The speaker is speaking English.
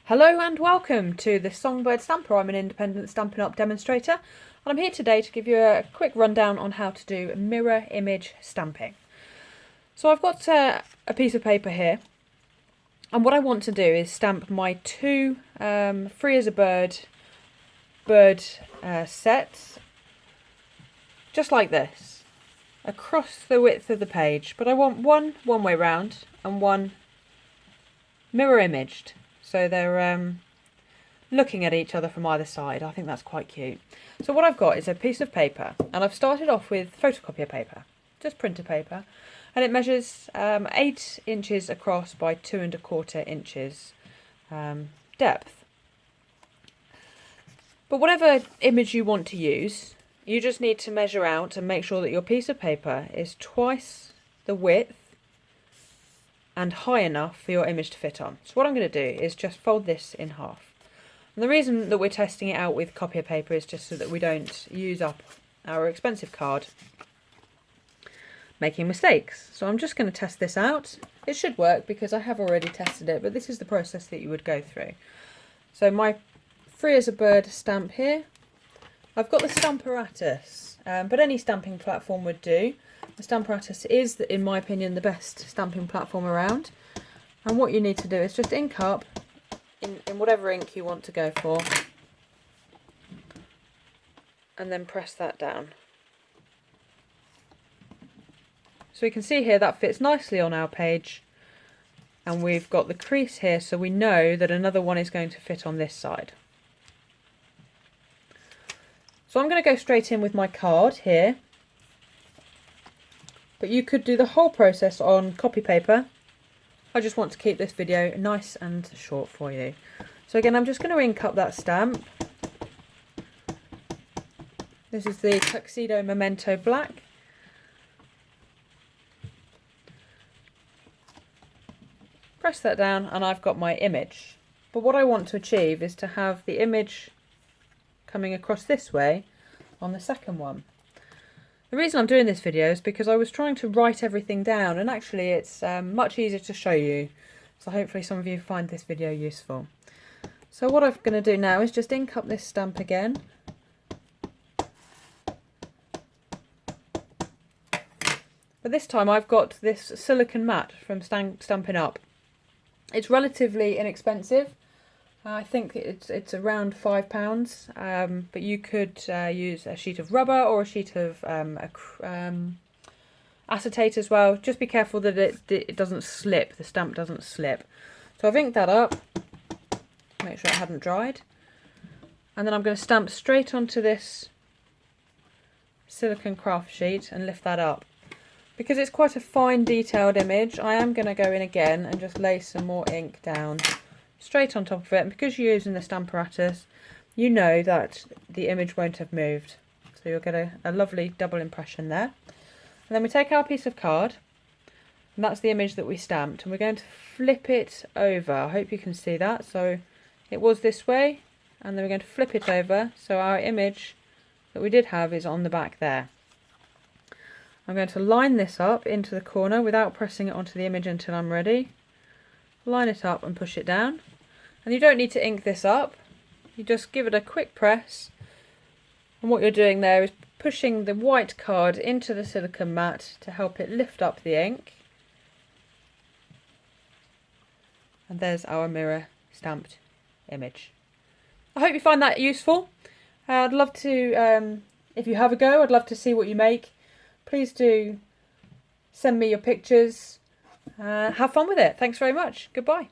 Hello and welcome to the Songbird Stamper. I'm an independent Stampin' Up demonstrator and I'm here today to give you a quick rundown on how to do mirror image stamping. So I've got a piece of paper here, and what I want to do is stamp my two Free as a Bird sets, just like this, across the width of the page, but I want one way round and one mirror imaged. So they're looking at each other from either side. I think that's quite cute. So what I've got is a piece of paper, and I've started off with photocopier paper, just printer paper, and it measures 8 inches across by 2 1/4 inches depth. But whatever image you want to use, you just need to measure out and make sure that your piece of paper is twice the width and high enough for your image to fit on. So what I'm going to do is just fold this in half. And the reason that we're testing it out with copier paper is just so that we don't use up our expensive card making mistakes. So I'm just going to test this out. It should work because I have already tested it, but this is the process that you would go through. So my Free as a Bird stamp here. I've got the Stamparatus, but any stamping platform would do. The Stamparatus is, in my opinion, the best stamping platform around. And what you need to do is just ink up in whatever ink you want to go for, and then press that down. So we can see here that fits nicely on our page, and we've got the crease here, so we know that another one is going to fit on this side. So I'm going to go straight in with my card here. But you could do the whole process on copy paper. I just want to keep this video nice and short for you. So again, I'm just going to ink up that stamp. This is the Tuxedo Memento Black. Press that down and I've got my image. But what I want to achieve is to have the image coming across this way on the second one. The reason I'm doing this video is because I was trying to write everything down, and actually it's much easier to show you. So hopefully some of you find this video useful. So what I'm going to do now is just ink up this stamp again. But this time I've got this silicone mat from Stampin' Up. It's relatively inexpensive. I think it's around £5, but you could use a sheet of rubber or a sheet of acetate as well. Just be careful that it doesn't slip, the stamp doesn't slip. So I've inked that up, make sure it hadn't dried, and then I'm going to stamp straight onto this silicone craft sheet and lift that up. Because it's quite a fine detailed image, I am going to go in again and just lay some more ink down straight on top of it, and because you're using the Stamparatus, you know that the image won't have moved, so you'll get a lovely double impression there. And then we take our piece of card, and that's the image that we stamped, and we're going to flip it over. I hope you can see that. So it was this way, and then we're going to flip it over, so our image that we did have is on the back there. I'm going to line this up into the corner without pressing it onto the image until I'm ready. Line it up and push it down, and you don't need to ink this up, you just give it a quick press, and what you're doing there is pushing the white card into the silicone mat to help it lift up the ink, and there's our mirror stamped image. I hope you find that useful. I'd love to, if you have a go, I'd love to see what you make. Please do send me your pictures. Have fun with it. Thanks very much. Goodbye.